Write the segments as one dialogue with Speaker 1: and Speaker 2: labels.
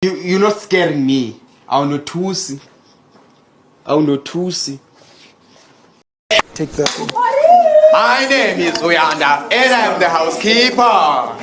Speaker 1: You're not scaring me. Awunothusi. Awunothusi. Take that. My name is Uyanda and I'm the housekeeper.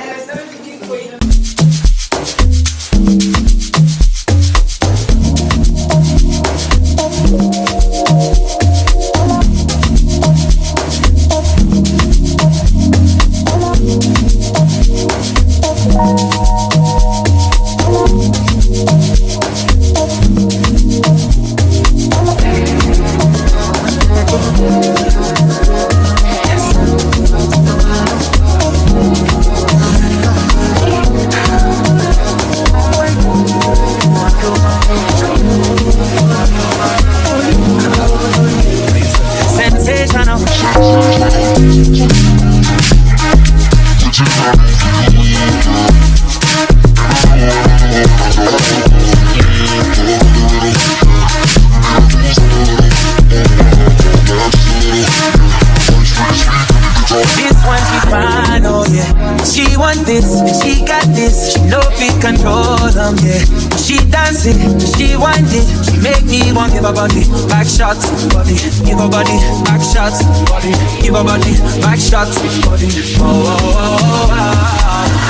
Speaker 2: She want this, she got this, she know we control them, yeah. She dancing, she wind it, she make me want give her body, back shots, body, give her body, back shots, body, give her body, back shots, body. Oh, oh, oh, oh.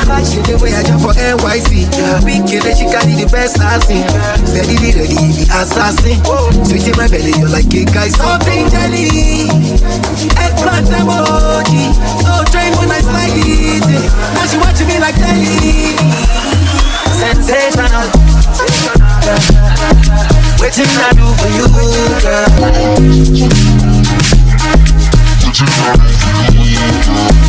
Speaker 3: Like she the way I jump for NYC, big kid she carry the best I see. Steady, ready, the assassin. Sweet in my belly, you're like a guy, something jelly. Eggplant emoji, so trained when I slide it. Now she watching me like telly.
Speaker 2: Sensational, waiting I do for you, girl.